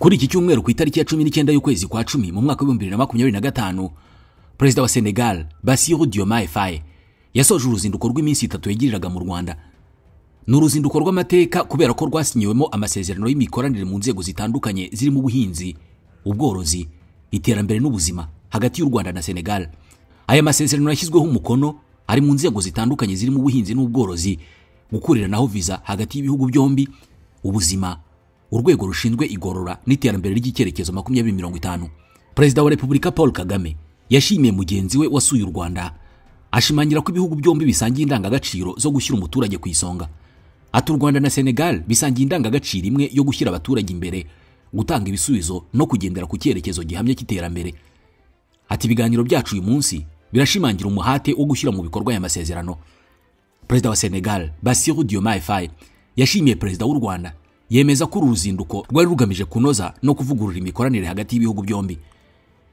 Kuri iki cyumweru ku itariki ya 19 y'ukwezi kwa 10 mu mwaka wa 2025, Perezida wa Senegal Bassirou Diomaye Faye yasoje uruzinduko rw'iminsi 3 yagiriraga mu Rwanda. N'uruzinduko rw'amateka kubera ko rwasinyiwemo amasezerano y'imikoranire mu nzego zitandukanye zirimo ubuhinzi, ubworozi, iterambere n'ubuzima hagati y'u Rwanda na Senegal. Aya masezerano yashyizweho umukono ari mu nzego zitandukanye zirimo ubuhinzi n'ubworozi, gukuriranaho visa hagati y'ibihugu byombi, ubuzima, urwego rushinzwe igorora n'iterambere ry'icyerekezo 2050. Perezida wa Repubulika Paul Kagame yashimiye mugenzi we wasuye u Rwanda, ashimangira ko ibihugu byombi bisangiye indangagaciro zo gushyira umuturage ku isonga. Ati u Rwanda na Senegal bisangiye indangagaciro imwe yo gushyira abaturage imbere, gutanga ibisubizo no kugendera ku cyerekezo gihamye cy'iterambere. Ati ibiganiro byacu uyu munsi birashimangira umuhate wo gushyira mu bikorwa aya masezerano. Perezida wa Senegal Bassirou Diomaye Faye yashimiye Perezida w'u Rwanda, yemeza ko uruzinduko rwari rugamije kunoza no kuvugurura imikoranire hagati y'ibihugu byombi.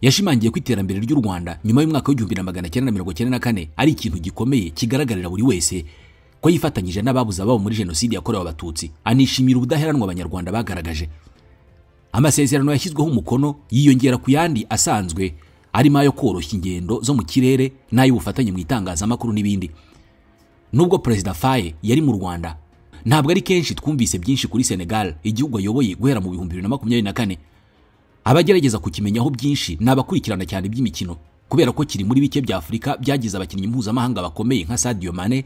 Yashimangiye ko iterambere ry'u Rwanda nyuma y'umwaka wa 1994 ari ikintu gikomeye kigaragarira buri wese, ko yifatanyije n'ababuze ababo muri jenoside yakorewe abatutsi. Anishimira ubudaheranwa abanyarwanda bagaragaje. Amasezerano yashyizweho umukono yiyongera ku yandi asanzwe arimo ayo koroshya ingendo zo mu kirere n'ay'ubufatanye mu itangazamakuru n'ibindi. Nubwo Perezida Faye yari mu Rwanda, ntabwo ari kenshi twumvise byinshi kuri Senegal, igihugu ayoboye guhera mu 2024. Abagerageza kukimenyaho byinshi n'abakurikirana cyane by'imikino, kubera ko kiri muri bike bya Afurika byagize abakinnyi mpuzamahanga bakomeye nka Sadio Mane,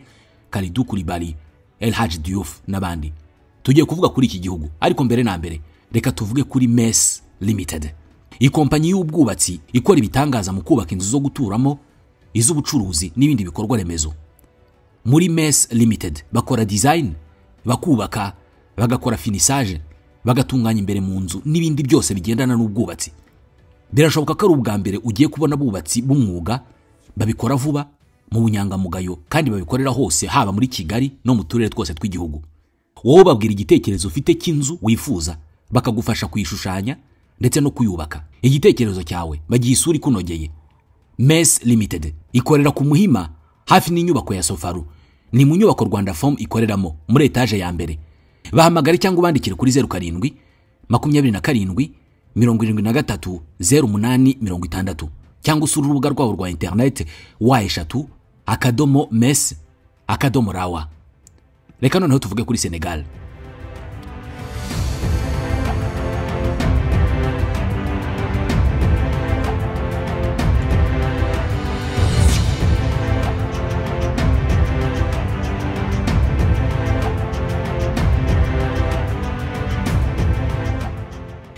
Kalidou Koulibaly, El Hadji Diouf n'abandi. Tugiye kuvuga kuri iki gihugu, ariko mbere na mbere reka tuvuge kuri MES Limited, ikompanyi y'ubwubatsi ikora ibitangaza mu kubaka inzu zo guturamo, iz'ubucuruzi n'ibindi bikorwa remezo. Muri MES Limited bakora design, bakubaka, bagakora finissage, bagatunganya imbere mu nzu n'ibindi byose bigendana n'ubwubatsi. Birashoboka ko ari ubwa mbere ugiye kubona abubatsi b'umwuga babikora vuba, mu bunyangamugayo, kandi babikorera hose, haba muri Kigali no mu turere twose tw'igihugu. Wowe babwira igitekerezo ufite cy'inzu wifuza, bakagufasha kuyishushanya ndetse no kuyubaka. Igitekerezo cyawe bagiye isuri kunogeye. MES Limited ikorera ku Muhima hafi n'inyubako ya Sofaru, ni mu nyubako Rwanda Form ikoreramo muri etage ya mbere. Bahamagare cyangwa ubandikire kuri 07 27 73 0860, cyangwa usura urubuga rwabo rwa internet wa@mes.rawa. Reka noneho tuvuge kuri Senegal.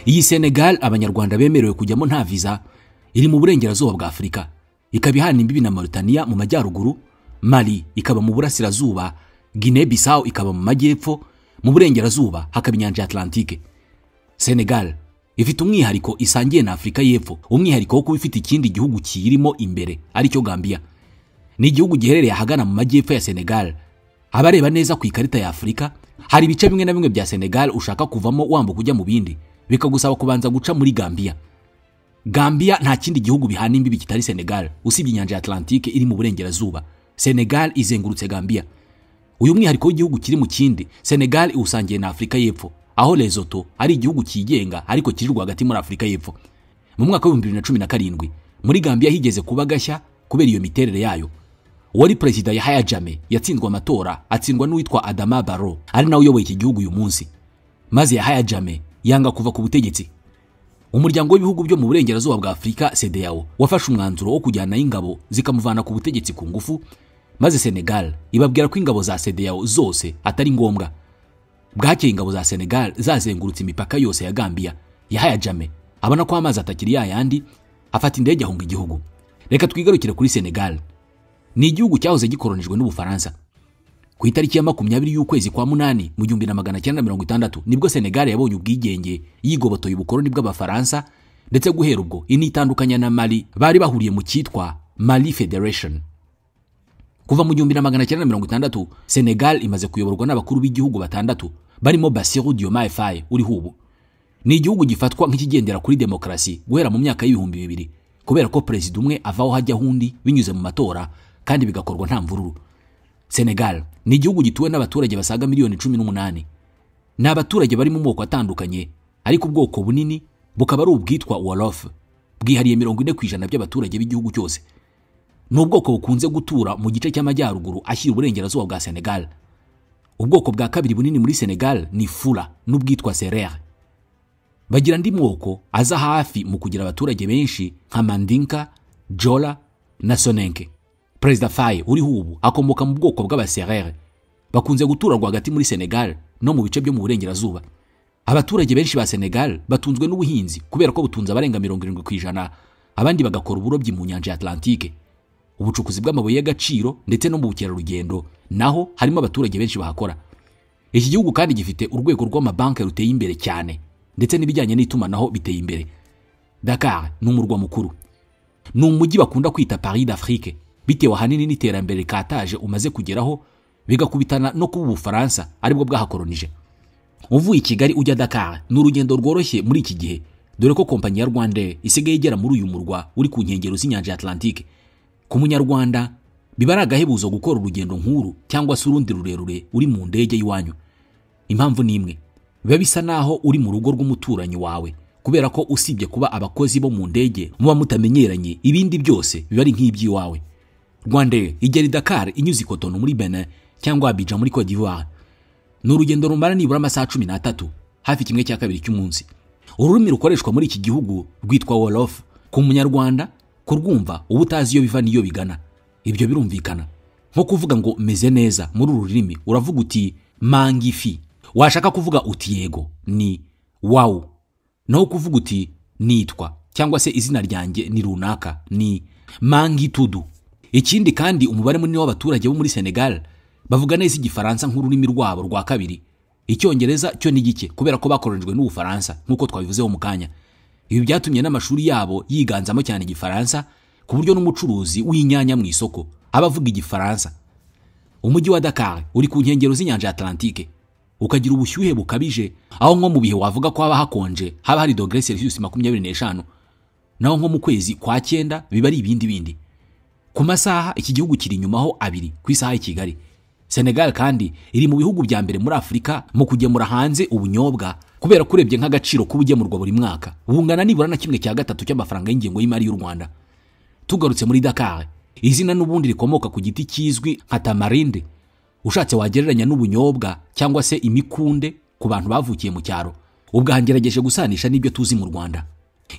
Iyi Senegal abanyarwanda bemerewe kujyamo nta visa, iri mu burengerazuba bwa Afurika, ikaba ihana imbibi na Mauritania mu majyaruguru, Mali ikaba mu burasirazuba, Guinea Bissau ikaba mu majyepfo, mu burengerazuba hakaba inyanja Atlantique. Senegal ifite umwihariko isangiye na Afurika y'Epfo, umwihariko wo kuba ifite ikindi gihugu kirimo imbere ari cyo Gambia. Ni igihugu giherereye ahagana mu majyepfo ya Senegal. Abareba neza ku ikarita ya Afurika, hari ibice bimwe na bimwe bya Senegal ushaka kuvamo wambuka kujya mu bindi, bikagusaba kubanza guca muri Gambia. Gambia nta kindi gihugu bihana imbibi kitari Senegal, usibye inyanja Atlantique iri mu burengerazuba. Senegal izengurutse Gambia. Uyu mwihariko w'igihugu kiri mu kindi, Senegal iwusangiye na Afurika y'Epfo, aho Lesotho ari igihugu kigenga ariko kiri rwagati muri Afurika y'Epfo. Mu mwaka wa 2017 muri Gambia higeze kuba gashya kubera iyo miterere yayo. Uwari Perezida Yahya Jammeh yatsinzwe amatora, atsindwa n'uwitwa Adama Barrow, ari nawe uyoboye iki gihugu uyu munsi. Maze Yahya Jammeh yanga kuva ku butegetsi. Umuryango w'ibihugu byo mu burengerazuba bwa Afurika CEDEAO wafashe umwanzuro wo kujyana ingabo zikamuvana ku butegetsi ku ngufu, maze Senegal ibabwira ko ingabo za CEDEAO zose atari ngombwa. Bwakeye ingabo za Senegal zazengurutse imipaka yose ya Gambia. Yahya Jammeh abona ko amazi atakiri yayandi, afata indege ahunga igihugu. Reka twigarukire kuri Senegal. Ni igihugu cyahoze gikolonijwe n'Ubufaransa. Ku itariki ya 20 y'ukwezi kwa 8 mu 1960 nibwo Senegal yabonye ubwigenge, yigobotoye ubukoloni bw'Abafaransa, ndetse guhera ubwo initandukanya na Mali bari bahuriye mu cyitwa Mali Federation. Kuva mu 1960 Senegal imaze kuyoborwa n'abakuru b'igihugu batandatu, barimo Bassirou Diomaye Faye uriho ubu. Ni igihugu gifatwa nk'ikigendera kuri demokrasi guhera mu myaka y'2000, kubera ko perezida umwe avaho hajya hundi binyuze mu matora, kandi bigakorwa nta mvururu. Senegal ni igihugu gituwe n'abaturage basaga miliyoni 18. N'abaturage bari mu moko atandukanye, ariko ubwoko bunini bukaba ari ubwitwa Wolof, bwihariye 40% by'abaturage b'igihugu cyose. Ni ubwoko bukunze gutura mu gice cy'amajyaruguru ashyira uburengerazuba bwa Senegal. Ubwoko bwa kabiri bunini muri Senegal ni Fula n'ubwitwa Serer. Bagira andi moko aza hafi mu kugira abaturage benshi nka Mandinka, Jola na Sonenke. Perezida Faye uri ubu akomoka mu bwoko bw'abaserere, bakunze gutura rwagati muri Senegal no mu bice byo mu burengerazuba. Abaturage benshi ba Senegal batunzwe n'ubuhinzi kubera ko butunze abarenga 70%, abandi bagakora uburobyi mu nyanja ya Atlantique, ubucukuzi bw'amabuye y'agaciro ndetse no mu bukerarugendo, naho harimo abaturage benshi bahakora. Iki gihugu kandi gifite urwego rw'amabanki ruteye imbere cyane, ndetse n'ibijyanye n'itumanaho biteye imbere. Dakar ni umurwa mukuru, ni umujyi bakunda kwita Paris d'Afrique, bitewe ahanini n'iterambere kataje umaze kugeraho, bigakubitana no kuba Ubufaransa aribwo bwahakolonije. Uvuye i Kigali ujya Dakar ni urugendo rworoshye muri iki gihe, dore ko kompanyi ya Rwandair isigaye igera muri uyu murwa uri ku nkengero z'inyanja ya Atlantique. Ku munyarwanda biba ari agahebuzo gukora urugendo nkuru cyangwa se urundi rurerure uri mu ndege y'iwanyu. Impamvu ni imwe, biba bisa naho uri mu rugo rw'umuturanyi wawe, kubera ko usibye kuba abakozi bo mu ndege muba mutamenyeranye, ibindi byose biba ari nk'iby'iwawe. Rwandair igera i Dakar inyuze i Cotonou muri Benin cyangwa Abidjan muri Côte d'Ivoire. Ni urugendo rumara nibura amasaha 13, hafi 1/2 cy'umunsi. Ururimi rukoreshwa muri iki gihugu rwitwa Wolof. Ku munyarwanda kurwumva uba utazi iyo biva niyo bigana. Ibyo birumvikana. Nko kuvuga ngo meze neza muri uru rurimi uravuga uti mangifi. Washaka kuvuga uti yego ni wow. Naho kuvuga uti nitwa cyangwa se izina ryanjye ni runaka ni mangitudu. Ikindi kandi umubare munini w'abaturage bo muri Senegal bavuga neza igifaransa nk'ururimi rwabo rwa kabiri. Icyongereza cyo ni gike kubera ko bakoronijwe n'Ubufaransa nkuko twabivuzeho mu kanya. Ibi byatumye n'amashuri yabo yiganzamo cyane igifaransa, ku buryo n'umucuruzi w'inyanya mu isoko abavuga igifaransa. Umujyi wa Dakar uri ku nkengero z'inyanja ya Atlantique, ukagira ubushyuhe bukabije, aho nko mu bihe wavuga ko haba hakonje haba hari °C 25, naho nko mu kwezi kwa 9 biba ari ibindi bindi. Ku masaha iki gihugu kiri inyumaho 2 ku isaha ya Kigali. Senegal kandi iri mu bihugu bya mbere muri Afrika mu kugemura hanze ubunyobwa, kubera kurebye nk'agaciro k'ubugemurwa buri mwaka bungana nibura na 1/3 cy'amafaranga y'ingengo y'imari y'u Rwanda. Tugarutse muri Dakar, izina n'ubundi rikomoka ku giti kizwi nka tamarinde, ushatse wagereranya n'ubunyobwa cyangwa se imikunde ku bantu bavukiye mu cyaro. Ubwangerageje gusanisha n'ibyo tuzi mu Rwanda.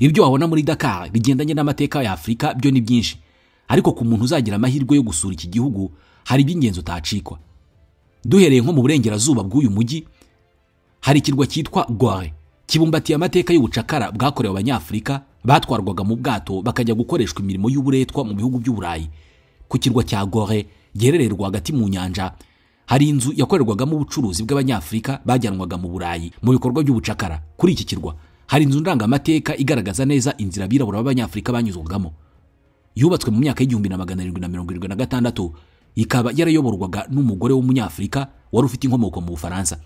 Ibyo wabona muri Dakar bigendanye n'amateka ya Afrika byo ni byinshi, ariko ku muntu uzagira amahirwe yo gusura iki gihugu hari iby'ingenzi utacikwa. Duhereye nko mu burengerazuba bw'uyu mujyi, hari ikirwa cyitwa Gore, kibumbatiye amateka y'ubucakara bwakorewe abanyafrika batwarwaga mu bwato bakajya gukoreshwa imirimo y'uburetwa mu bihugu by'Uburayi. Ku kirwa cya Gore giherererwa hagati mu nyanja, hari inzu yakorerwagamo ubucuruzi bw'abanyafrika bajyanwaga mu Burayi mu bikorwa by'ubucakara. Kuri iki kirwa hari inzu ndangamateka igaragaza neza inzira abirabura b'abanyafrika banyuzwagamo. Yubatswe mu myaka y'1776, ikaba yarayoborwaga n'umugore w'umunyafrika wari ufite inkomoko mu Bufaransa.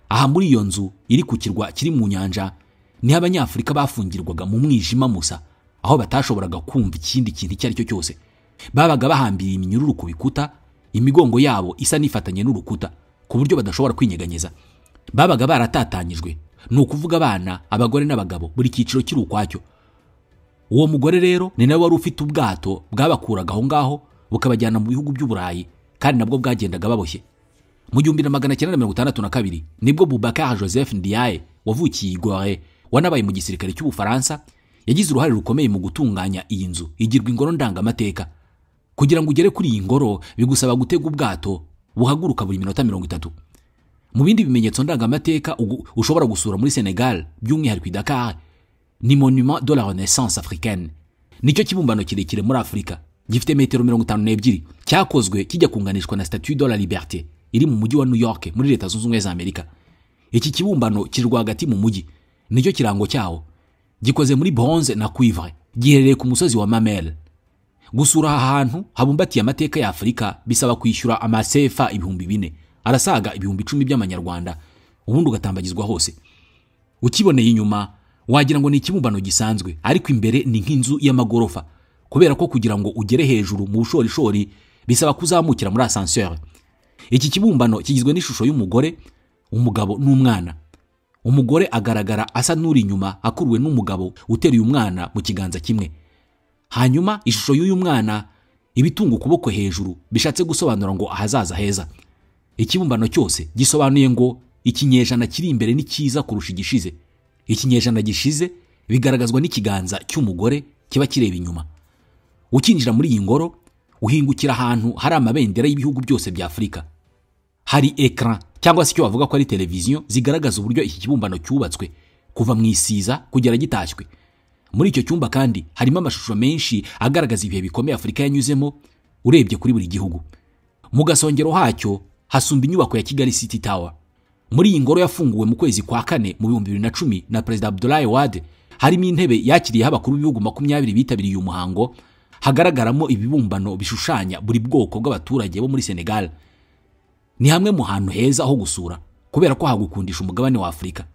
Aha muri iyo nzu iri ku kirwa kiri mu nyanja ni abanyafrika bafungirwaga mu mwijima musa, aho batashoboraga kumva ikindi kintu icyo ari cyo cyose. Babaga bahambiriye iminyururu ku bikuta, imigongo yabo isa nifatanye n'urukuta ku buryo badashobora kwinyeganyeza. Babaga baratatanyijwe, ni ukuvuga abana, abagore n'abagabo, buri cyiciro kiri ukwacyo. Uwo mugore rero ni nawe wari ufite ubwato bwabakuraga aho ngaho bukabajyana mu bihugu by'Uburayi, kandi nabwo bwagendaga baboshye. Mu 1962 nibwo Boubacar Joseph Ndiaye wavukiye i Gore, wanabaye mu gisirikare cy'Ubufaransa, yagize uruhare rukomeye mu gutunganya iyi nzu igirwa ingoro ndangamateka. Kugira ngo ugere kuri iyi ngoro bigusaba gutega ubwato buhaguruka buri minota 30. Mu bindi bimenyetso ndangamateka ushobora gusura muri Senegal by'umwihariko i Dakar ni Monument de la Renaissance africaine. Nicyo kibumbano kirekire muri Afrika, gifite metero 52, cyakozwe kijya kunganishwa na Statue de la Liberté iri mu mujyi wa New York muri Leta Zunze Ubumwe za Amerika. Iki kibumbano kiri rwagati mu mujyi, nicyo kirango cyawo. Gikoze muri bronze na cuivre, giherereye ku musozi wa Mamel. Gusura aha hantu habumbatiye amateka ya Afrika bisaba kwishyura amasefa 4,000, arasaga 10,000 by'amanyarwanda, ubundi ugatambagizwa hose. Ukiboneye inyuma wagira ngo ni ikibumbano gisanzwe, ariko imbere ni nk'inzu y'amagorofa, kubera ko kugira ngo ugere hejuru mu bushorishori bisaba kuzamukira muri ascenseur. Iki kibumbano kigizwe n'ishusho y'umugore, umugabo n'umwana. umugore agaragara asa n'uri inyuma akuruwe n'umugabo uteruye umwana mu kiganza kimwe. Hanyuma ishusho y'uyu mwana ibitunga ukuboko hejuru bishatse gusobanura ngo ahazaza heza. Ikibumbano cyose gisobanuye ngo ikinyejana kiri imbere ni cyiza kurusha igishize. Ikinyejana gishize bigaragazwa n'ikiganza cy'umugore kiba kireba inyuma. Ukinjira muri iyi ngoro uhingukira ahantu hari amabendera y'ibihugu byose bya Afurika. Hari ekran cyangwa se icyo bavuga ko ari televiziyo zigaragaza uburyo iki kibumbano cyubatswe kuva mu isiza kugera gitashywe. Muri icyo cyumba kandi harimo amashusho menshi agaragaza ibihe bikomeye Afurika yanyuzemo urebye kuri buri gihugu. Mu gasongero hacyo hasumba inyubako ya Kigali City Tower. Muri iyi ngoro yafunguwe mu kwezi kwa kane mu 2010 na President Abdoulaye Wade, harimo intebe yakiriyeho abakuru b'ibihugu 20 bitabiriye uyu muhango, hagaragaramo ibibumbano bishushanya buri bwoko bw'abaturage bo muri Senegal. Ni hamwe mu hantu heza aho gusura kubera ko hagukundisha umugabane wa Afurika.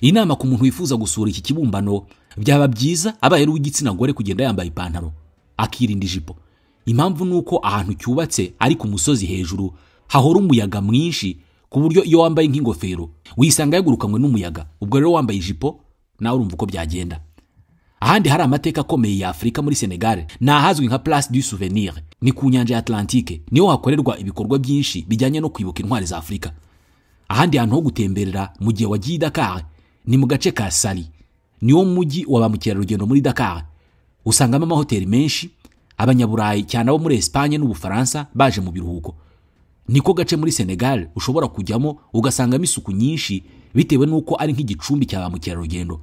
Inama ku muntu wifuza gusura iki kibumbano byaba byiza abaye ari w'igitsina gore kugenda yambaye ipantaro akirinda ijipo. Impamvu nuko ahantu cyubatse ari ku musozi hejuru hahora umuyaga mwinshi ku buryo iyo wambaye nk'ingofero wisanga yagurukanywe n'umuyaga. Ubwo rero wambaye ijipo nawe urumva uko byagenda. Ahandi hari amateka akomeye ya Afurika muri Senegal ni ahazwi nka Place du Souvenir, ni ku nyanja ya Atlantique, niho hakorerwa ibikorwa byinshi bijyanye no kwibuka intwari za Afurika. Ahandi hantu ho gutemberera mu gihe wagiye Dakar ni mu gace ka Saly, niwo mujyi wa ba mukerarugendo muri Dakar. Usangamo amahoteli menshi, abanyaburayi cyane abo muri Espagne n'Ubufaransa baje mu biruhuko. Niko gace muri Senegal ushobora kujyamo ugasangamo isuku nyinshi bitewe nuko ari nk'igicumbi cya ba mukerarugendo.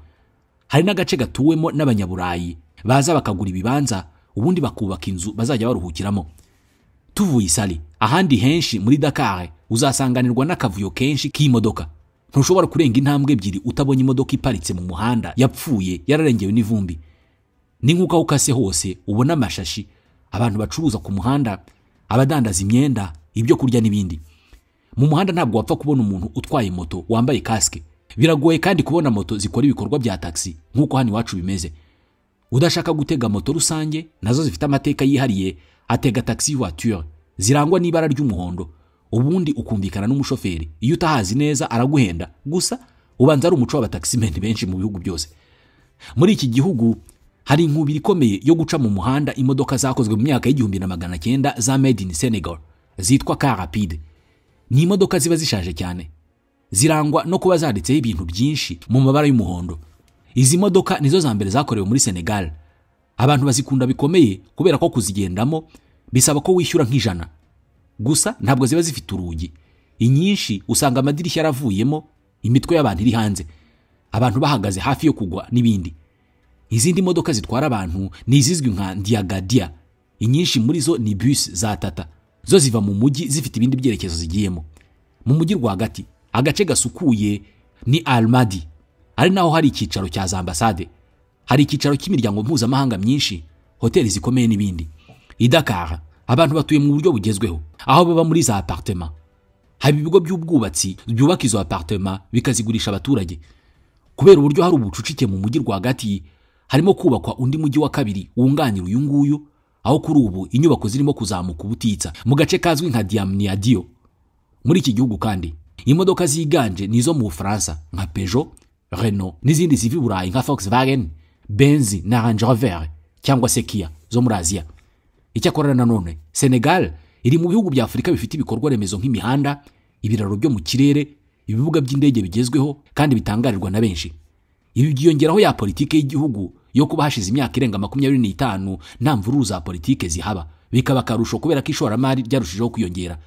Hari n'agace gatuwemo n'abanyaburayi baza bakagura ibibanza ubundi bakubaka inzu bazajya baruhukiramo. Tuvuye Saly, ahandi henshi muri Dakar uzasanganirwa n'akavuyo kenshi k'imodoka. Ntushobora kurenga intambwe ebyiri utabonye imodoka iparitse mu muhanda yapfuye yararengewe n'ivumbi. Ni nk'uko ukase hose ubona amashashi, abantu bacuruza ku muhanda, abadandaza imyenda, ibyo kurya n'ibindi. Mu muhanda ntabwo wapfa kubona umuntu utwaye moto wambaye casque. Biragoye kandi kubona moto zikora ibikorwa bya taxi nk'uko hano iwacu bimeze. Udashaka gutega moto rusange nazo zifite amateka yihariye, atega taxi voiture zirangwa n'ibara ry'umuhondo, ubundi ukumvikana n'umushoferi. Iyo utahazi neza araguhenda, gusa ubanza ari umuco w'abataximeni benshi mu bihugu byose. Muri iki gihugu hari inkubiri ikomeye yo guca mu muhanda imodoka zakozwe mu myaka y'1900 za made in Senegal zitwa car rapide. Ni imodoka ziba zishaje cyane, zirangwa no kuba zanditseho ibintu byinshi mu mabara y'umuhondo. Izi modoka nizo za mbere zakorewe muri Senegal. Abantu bazikunda bikomeye kubera ko kuzigendamo bisaba ko wishyura nk'ijana. Gusa ntabwo ziba zifite urugi. Inyinshi usanga amadirishya yaravuyemo, imitwe y'abantu iri hanze, abantu bahagaze hafi yo kugwa n'ibindi. Izindi modoka zitwara abantu ni izizwi nka Diagadia. Inyinshi muri zo ni bus za Tata, zo ziva mu mujyi zifite ibindi byerekezo zigiyemo. Mu mujyi rwagati agace gasukuye ni Almadi, ari naho hari icyicaro cya za ambasade, hari icyicaro cy'imiryango mpuzamahanga myinshi, hoteli zikomeye n'ibindi. I Dakar abantu batuye mu buryo bugezweho, aho baba muri za appartement. Hari ibigo by'ubwubatsi byubaka izo appartement bikazigurisha abaturage. Kubera uburyo hari ubucucike mu mujyi rwagati, harimo kubakwa undi mujyi wa kabiri wunganira uyu nguyu, aho kuri ubu inyubako zirimo kuzamuka ubutitsa mu gace kazwi nka Diamniadio. Muri iki gihugu kandi imodoka ziganje nizo mu Bufaransa nka Peugeot, Renault n'izindi zivi Burayi nka Volkswagen, Benz na Range Rover cyangwa se Kia zo muri Aziya. Icyakora nanone Senegal iri mu bihugu bya Afurika bifite ibikorwa remezo nk'imihanda, ibiraro byo mu kirere, ibibuga by'indege bigezweho kandi bitangarirwa na benshi. Ibi byiyongeraho ya politike y'igihugu yo kuba hashize imyaka irenga 25 nta mvururu za politike zihaba, bikaba karusho kubera ko ishoramari ryarushijeho kwiyongera.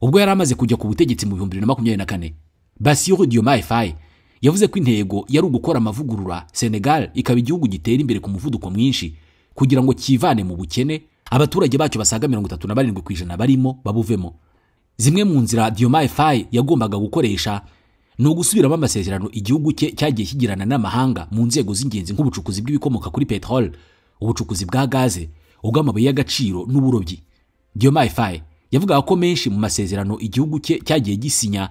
Ubwo yari amaze kujya ku butegetsi mu 2024, Bassirou Diomaye Faye yavuze ko intego yari ugukora amavugurura Senegal ikaba igihugu gitera imbere ku muvuduko mwinshi kugira ngo kivane mu bukene, abaturage bacyo basaga 37% barimo babuvemo. Zimwe mu nzira Diomaye Faye yagombaga gukoresha ni ugusubiramo amasezerano igihugu cye cyagiye kigirana n'amahanga mu nzego z'ingenzi nk'ubucukuzi bw'ibikomoka kuri petrol, ubucukuzi bwa gaze, ubw'amabuye y'agaciro n'uburobyi. Diomaye Faye yavugaga ko menshi mu masezerano igihugu cye cyagiye gisinya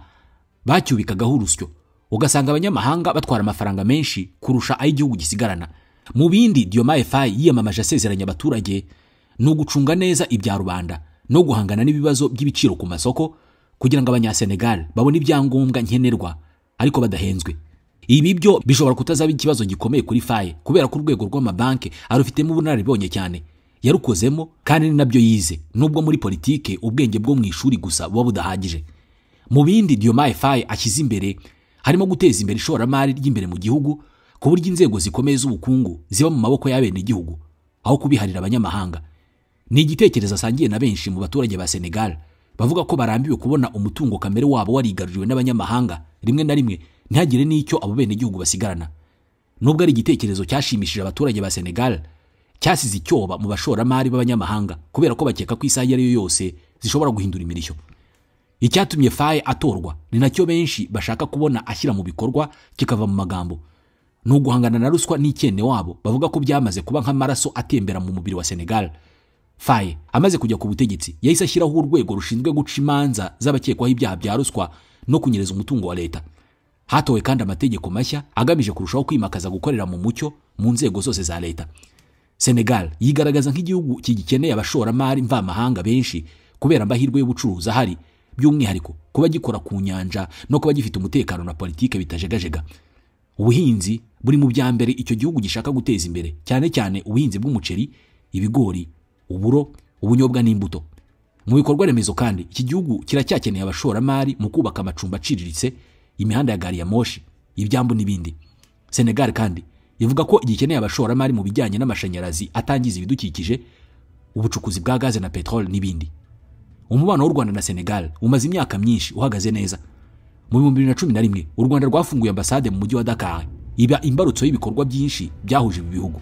bacyubikagaho urusyo, ugasanga abanyamahanga batwara amafaranga menshi kurusha ay'igihugu gisigarana. Mu bindi Diomaye Faye yiyamamaje asezeranya abaturage no gucunga neza ibya rubanda no guhangana n'ibibazo by'ibiciro ku masoko kugira ngo abanyasenegal babone ibyangombwa nkenerwa ariko badahenzwe. Ibi byo bishobora kutazaba ikibazo gikomeye kuri Faye kubera ko urwego rw'amabanki arufitemo ubunararibonye cyane, yarukozemo kandi ni nabyo yize, nubwo muri politike ubwenge bwo mu ishuri gusa buba budahagije. Mu bindi Diomaye Faye ashyize imbere harimo guteza imbere ishoramari ry'imbere mu gihugu ku buryo inzego zikomeye z'ubukungu ziba mu maboko y'abene igihugu aho kubiharira abanyamahanga. Ni igitekerezo asangiye na benshi mu baturage ba Senegal bavuga ko barambiwe kubona umutungo kamere wabo warigaruriwe n'abanyamahanga, rimwe na rimwe ntihagire n'icyo abo bene igihugu basigarana. Nubwo ari igitekerezo cyashimishije abaturage ba Senegal, cyasize icyoba mu bashoramari b'abanyamahanga kubera ko bakeka ko isaha iyo yose zishobora guhindura imirishyo. Icyatumye Faye atorwa ni nacyo benshi bashaka kubona ashyira mu bikorwa kikava mu magambo. Ni uguhangana na ruswa n'ikene wabo bavuga ko byamaze kuba nk'amaraso atembera mu mubiri wa Senegal. Faye amaze kujya ku butegetsi yahise ashyiraho urwego rushinzwe guca imanza z'abakekwaho ibyaha bya ruswa no kunyereza umutungo wa leta. Hatowe kandi amategeko mashya agamije kurushaho kwimakaza gukorera mu mucyo mu nzego zose za leta. Senegal yigaragaza nk'igihugu kigikeneye abashoramari mvamahanga benshi kubera amahirwe y'ubucuruzi ahari, by'umwihariko kuba gikora ku nyanja no kuba gifite umutekano na politike bitajegajega. Ubuhinzi buri mu bya mbere icyo gihugu gishaka guteza imbere, cyane cyane ubuhinzi bw'umuceri, ibigori, uburo, ubunyobwa n'imbuto. Mu bikorwa remezo kandi iki gihugu kiracyakeneye abashoramari mu kubaka amacumbi aciriritse, imihanda ya gari ya moshi, ibyambu n'ibindi. Senegal kandi ivuga ko igikeneye abashoramari mu bijyanye n'amashanyarazi atangiza ibidukikije, ubucukuzi bwa gaze na petrol n'ibindi. Umubano w'u Rwanda na Senegal umaze imyaka myinshi uhagaze neza. Mu 2011 u Rwanda rwafunguye ambasade mu mujyi wa Dakar, iba imbarutso y'ibikorwa byinshi byahuje ibi bihugu.